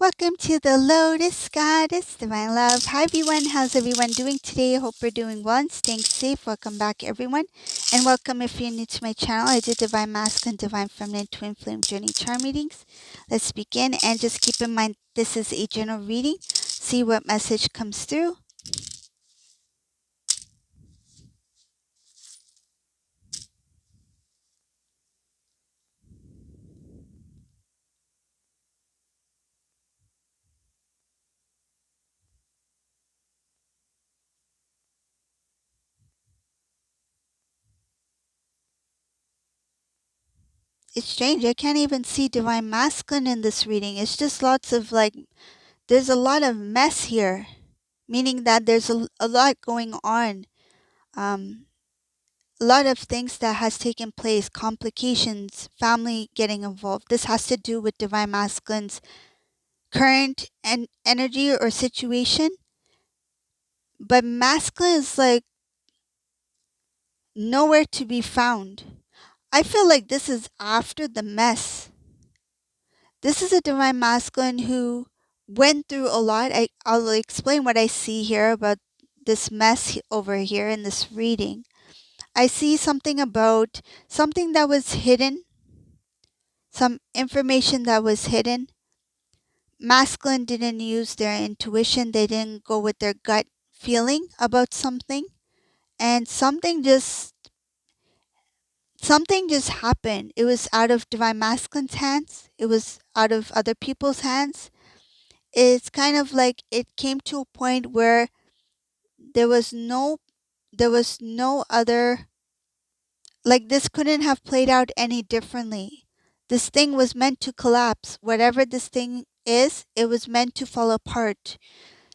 Welcome to the Lotus Goddess, Divine Love. Hi everyone, how's everyone doing today? Hope we're doing well and staying safe. Welcome back everyone. And welcome if you're new to my channel. I do Divine Masculine, Divine Feminine, Twin Flame Journey Charm readings. Let's begin and just keep in mind this is a general reading. See what message comes through. It's strange, I can't even see Divine Masculine in this reading. It's just lots of there's a lot of mess here. Meaning that there's a lot going on. A lot of things that has taken place, complications, family getting involved. This has to do with Divine Masculine's current energy or situation. But masculine is nowhere to be found. I feel like this is after the mess. This is a Divine Masculine who went through a lot. I'll explain what I see here about this mess over here in this reading. I see something about something that was hidden, some information that was hidden. Masculine didn't use their intuition. They didn't go with their gut feeling about something. And something just happened. It was out of Divine Masculine's hands. It was out of other people's hands. It's kind of like it came to a point where there was no other, like this couldn't have played out any differently. This thing was meant to collapse. Whatever this thing is, it was meant to fall apart.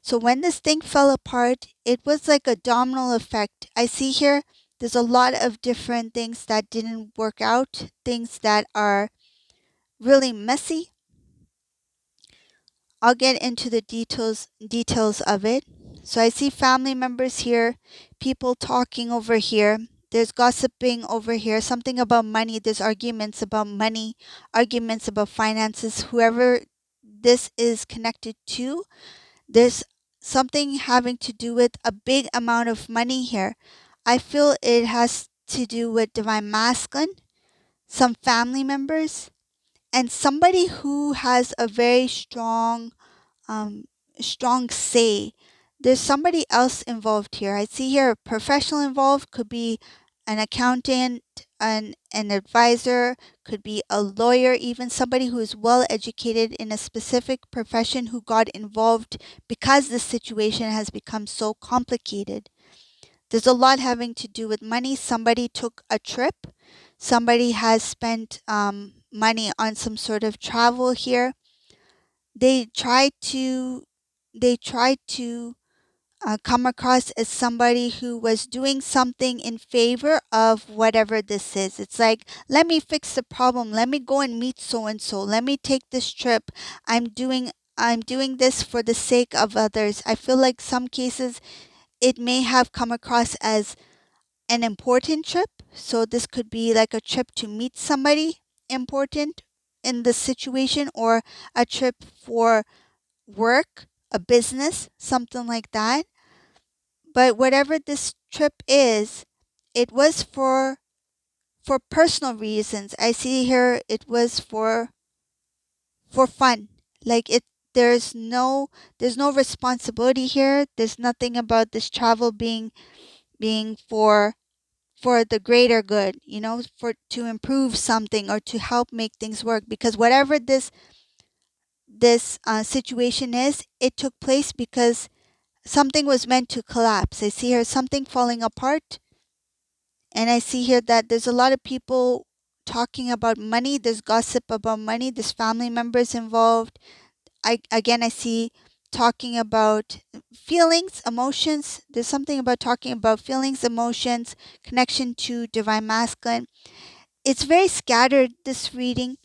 So when this thing fell apart, it was like a domino effect. I see here, there's a lot of different things that didn't work out, things that are really messy. I'll get into the details of it. So I see family members here, people talking over here. There's gossiping over here, something about money. There's arguments about money, arguments about finances. Whoever this is connected to, there's something having to do with a big amount of money here. I feel it has to do with Divine Masculine, some family members, and somebody who has a very um, strong say. There's somebody else involved here. I see here a professional involved, could be an accountant, an advisor, could be a lawyer, even somebody who is well educated in a specific profession who got involved because the situation has become so complicated. There's a lot having to do with money. Somebody took a trip. Somebody has spent money on some sort of travel here. They try to come across as somebody who was doing something in favor of whatever this is. It's like, let me fix the problem. Let me go and meet so and so. Let me take this trip. I'm doing this for the sake of others. I feel like some cases it may have come across as an important trip. So this could be like a trip to meet somebody important in the situation, or a trip for work, a business, something like that. But whatever this trip is, it was for personal reasons. I see here it was for fun. Like there's no responsibility here. There's nothing about this travel being for the greater good, for to improve something or to help make things work, because whatever this situation is, it took place because something was meant to collapse. I see here something falling apart, and I see here that there's a lot of people talking about money. There's gossip about money. There's family members involved. I see talking about feelings, emotions. There's something about talking about feelings, emotions, connection to Divine Masculine. It's very scattered, this reading,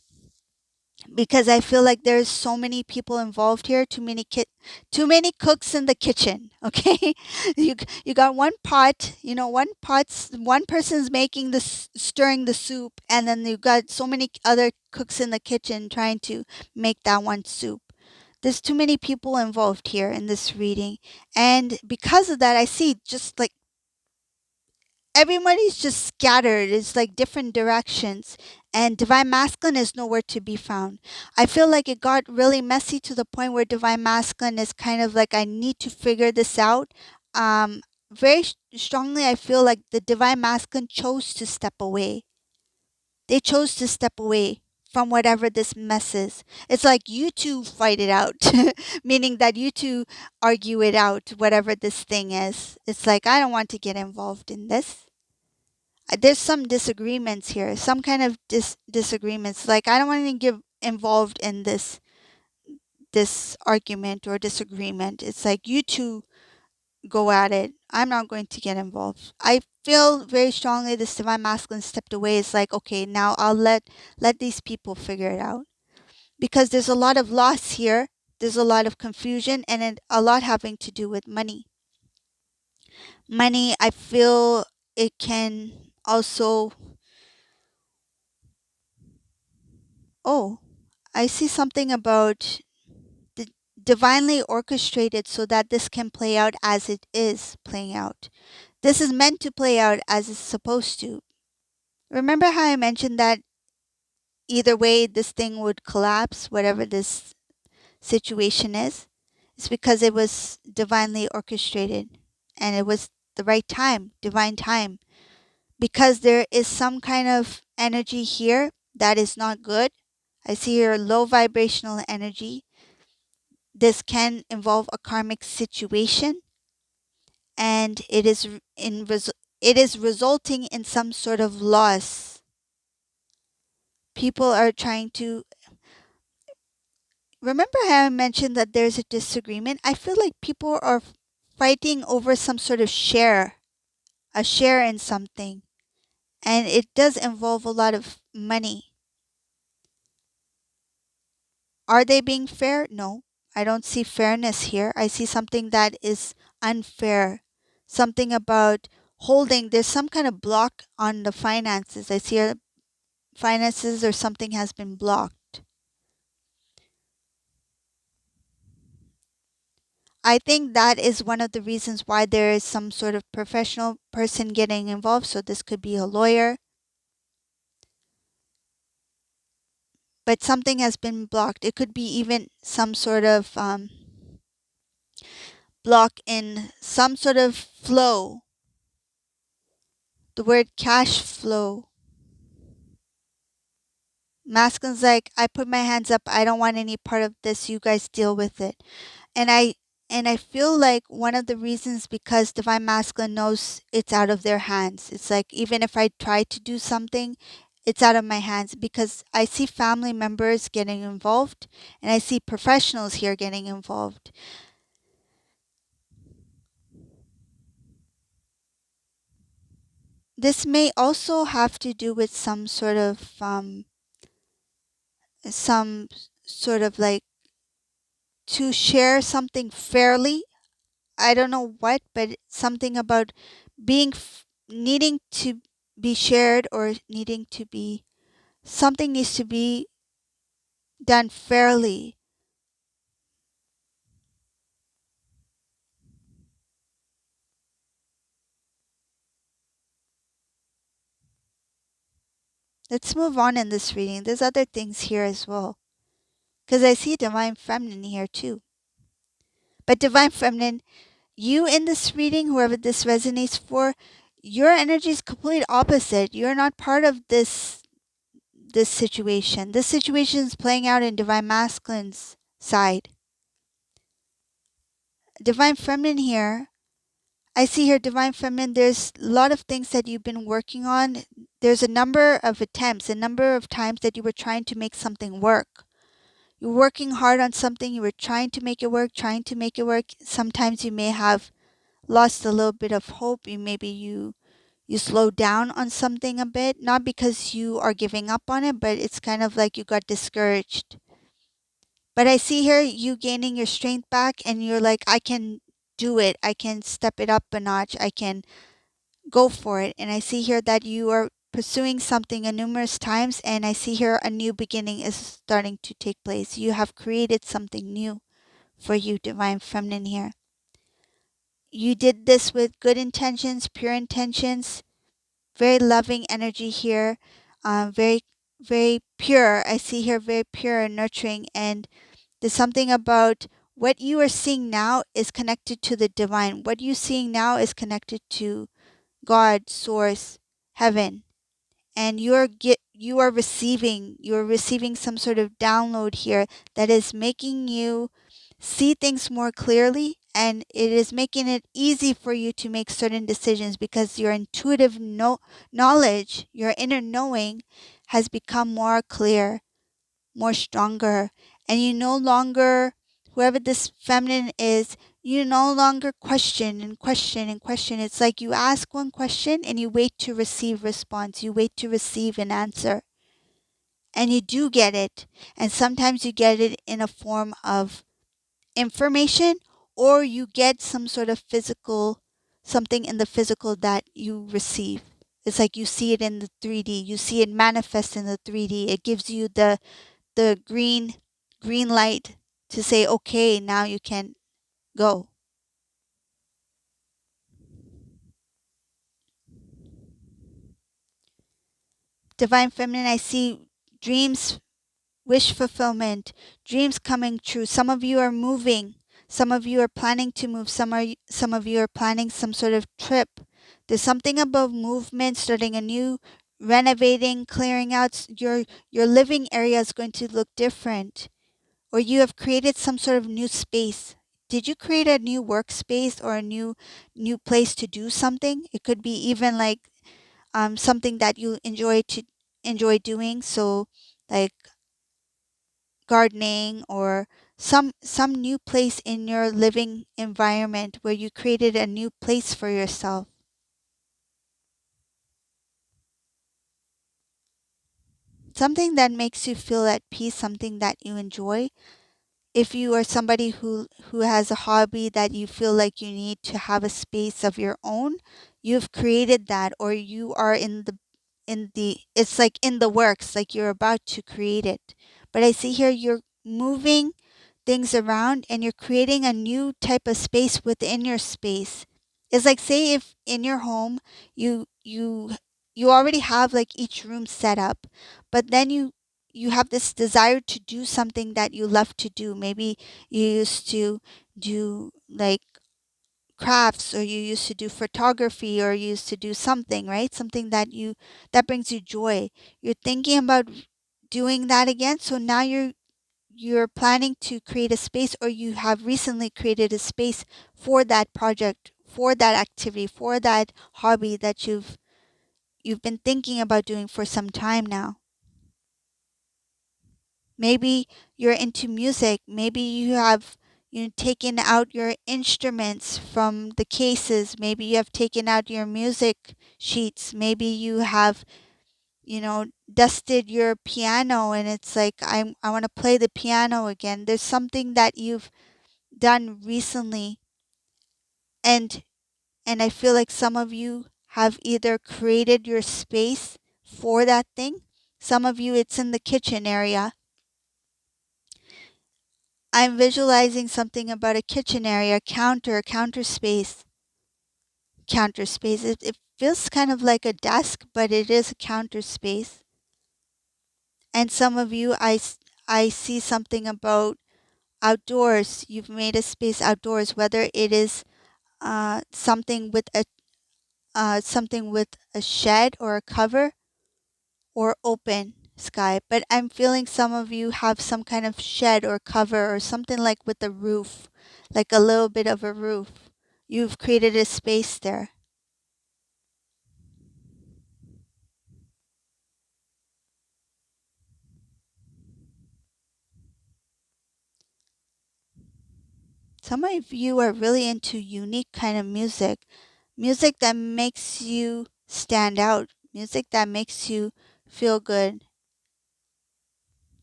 because I feel like there's so many people involved here, too many cooks in the kitchen. Okay, you got one pot, one person's making stirring the soup, and then you got so many other cooks in the kitchen trying to make that one soup. There's too many people involved here in this reading. And because of that, I see just like everybody's just scattered. It's like different directions. And Divine Masculine is nowhere to be found. I feel like it got really messy to the point where Divine Masculine is kind of like, I need to figure this out. Very strongly, I feel like the Divine Masculine chose to step away. They chose to step away from whatever this mess is. It's like you two fight it out, meaning that you two argue it out, whatever this thing is. It's like, I don't want to get involved in this. There's some disagreements here, some kind of disagreements. Like, I don't want to get involved in this argument or disagreement. It's like you two go at it. I'm not going to get involved. I feel very strongly this Divine Masculine stepped away. It's like, okay, now I'll let these people figure it out. Because there's a lot of loss here. There's a lot of confusion and a lot having to do with money. Money, I feel it can also... Oh, I see something about the divinely orchestrated so that this can play out as it is playing out. This is meant to play out as it's supposed to. Remember how I mentioned that either way this thing would collapse, whatever this situation is? It's because it was divinely orchestrated and it was the right time, divine time. Because there is some kind of energy here that is not good. I see here low vibrational energy. This can involve a karmic situation, and it is resulting in some sort of loss. People are trying to... Remember how I mentioned that there's a disagreement? I feel like people are fighting over some sort of share, a share in something, and it does involve a lot of money. Are they being fair? No, I don't see fairness here. I see something that is unfair. Something about holding, there's some kind of block on the finances. I see finances or something has been blocked. I think that is one of the reasons why there is some sort of professional person getting involved. So this could be a lawyer. But something has been blocked. It could be even some sort of block in some sort of flow. The word cash flow. Masculine's like, I put my hands up. I don't want any part of this. You guys deal with it. And I feel like one of the reasons because Divine Masculine knows it's out of their hands. It's like, even if I try to do something, it's out of my hands, because I see family members getting involved and I see professionals here getting involved. This may also have to do with some sort of like to share something fairly. I don't know what, but something about being needing to be shared, or needing to be... something needs to be done fairly. Let's move on in this reading. There's other things here as well, because I see Divine Feminine here too. But Divine Feminine, you in this reading, whoever this resonates for, your energy is complete opposite. You're not part of this situation. This situation is playing out in Divine Masculine's side. Divine Feminine here, I see here Divine Feminine, there's a lot of things that you've been working on. There's a number of attempts, a number of times that you were trying to make something work. You're working hard on something, you were trying to make it work, trying to make it work. Sometimes you may have lost a little bit of hope. You slow down on something a bit, not because you are giving up on it, but it's kind of like you got discouraged. But I see here you gaining your strength back, and you're like, I can do it. I can step it up a notch. I can go for it. And I see here that you are pursuing something a numerous times, and I see here a new beginning is starting to take place. You have created something new. for you, Divine Feminine here. You did this with good intentions, pure intentions, very loving energy here, very, very pure. I see here very pure and nurturing. And there's something about what you are seeing now is connected to the divine. What you're seeing now is connected to God, Source, Heaven. And you're receiving some sort of download here that is making you see things more clearly, and it is making it easy for you to make certain decisions because your intuitive knowledge, your inner knowing has become more clear, more stronger, and you no longer, whoever this feminine is, you no longer question and question and question. It's like you ask one question and you wait to receive response. You wait to receive an answer. And you do get it. And sometimes you get it in a form of information, or you get some sort of physical, something in the physical that you receive. It's like you see it in the 3D. You see it manifest in the 3D. It gives you the green light to say, okay, now you can go. Divine Feminine, I see dreams, wish fulfillment, dreams coming true. Some of you are moving. Some of you are planning to move. Some of you are planning some sort of trip. There's something about movement, starting a new, renovating, clearing out. Your living area is going to look different, or you have created some sort of new space. Did you create a new workspace or a new place to do something? It could be even like something that you enjoy doing. So like gardening, or some new place in your living environment where you created a new place for yourself. Something that makes you feel at peace, something that you enjoy. If you are somebody who has a hobby that you feel like you need to have a space of your own, you've created that, or you are in the it's like in the works, like you're about to create it. But I see here you're moving things around and you're creating a new type of space within your space. It's like, say if in your home you already have like each room set up, but then you have this desire to do something that you love to do. Maybe you used to do like crafts, or you used to do photography, or you used to do something, right? Something that brings you joy. You're thinking about doing that again, so now you're planning to create a space, or you have recently created a space for that project, for that activity, for that hobby that you've been thinking about doing for some time now. Maybe you're into music. Maybe you have taken out your instruments from the cases. Maybe you have taken out your music sheets. Maybe you have dusted your piano, and it's like I want to play the piano again. There's something that you've done recently, and I feel like some of you have either created your space for that thing. Some of you, it's in the kitchen area. I'm visualizing something about a kitchen area, counter space. Counter space. It feels kind of like a desk, but it is a counter space. And some of you, I see something about outdoors. You've made a space outdoors, whether it is something with a shed or a cover, or open sky. But I'm feeling some of you have some kind of shed or cover, or something like with a roof, like a little bit of a roof. You've created a space there. Some of you are really into unique kind of music that makes you stand out, music that makes you feel good.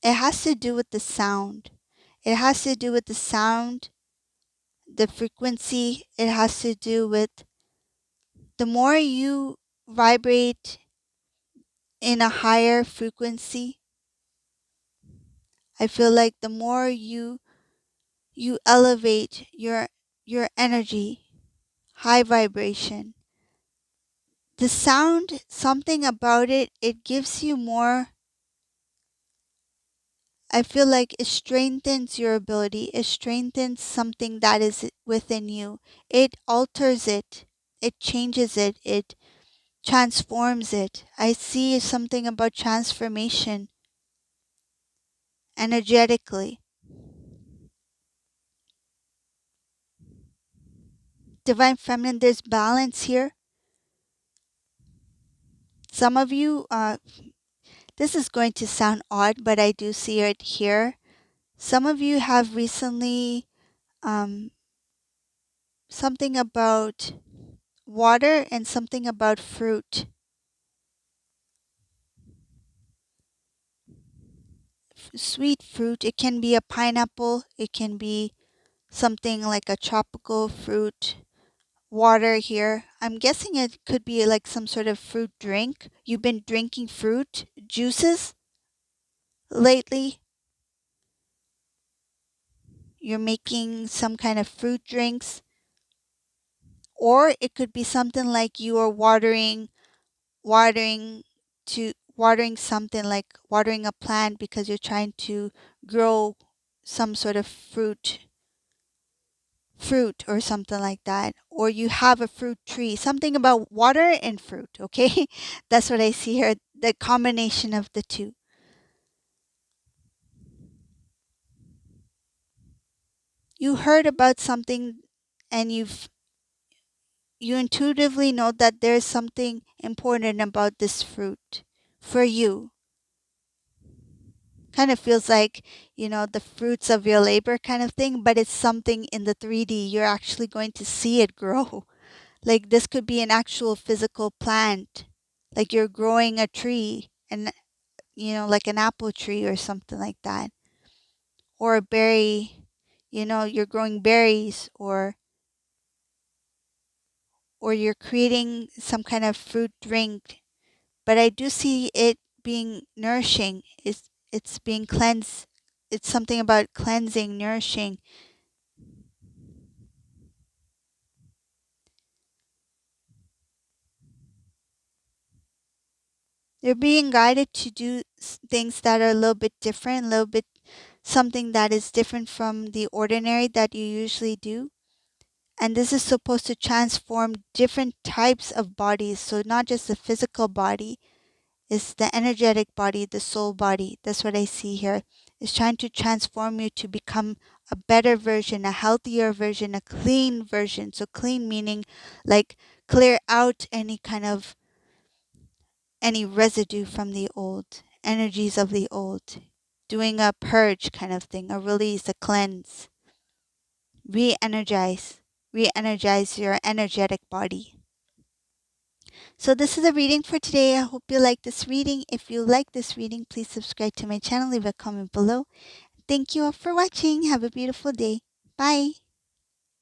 It has to do with the sound. It has to do with the sound, the frequency. It has to do with the more you vibrate in a higher frequency. I feel like the more You elevate your energy, high vibration. The sound, something about it, it gives you more. I feel like it strengthens your ability. It strengthens something that is within you. It alters it. It changes it. It transforms it. I see something about transformation energetically. Divine Feminine, there's balance here. Some of you, this is going to sound odd, but I do see it here. Some of you have recently um, something about water and something about fruit. Sweet fruit. It can be a pineapple. It can be something like a tropical fruit. Water here. I'm guessing it could be like some sort of fruit drink. You've been drinking fruit juices lately. You're making some kind of fruit drinks. Or it could be something like you are watering watering something like watering a plant because you're trying to grow some sort of fruit or something like that, or you have a fruit tree, something about water and fruit. Okay. That's what I see here, the combination of the two. You heard about something and you intuitively know that there's something important about this fruit for you. Kind of feels like, the fruits of your labor kind of thing, but it's something in the 3D. You're actually going to see it grow. Like this could be an actual physical plant. Like you're growing a tree and like an apple tree or something like that. Or a berry, you're growing berries or you're creating some kind of fruit drink. But I do see it being nourishing. It's being cleansed. It's something about cleansing, nourishing. You're being guided to do things that are a little bit different, a little bit something that is different from the ordinary that you usually do. And this is supposed to transform different types of bodies. So not just the physical body, it's the energetic body, the soul body. That's what I see here. It's trying to transform you to become a better version, a healthier version, a clean version. So clean meaning like clear out any residue from the old, energies of the old, doing a purge kind of thing, a release, a cleanse, re-energize, re-energize your energetic body. So this is a reading for today. I hope you like this reading. If you like this reading, please subscribe to my channel, leave a comment below. Thank you all for watching. Have a beautiful day. Bye.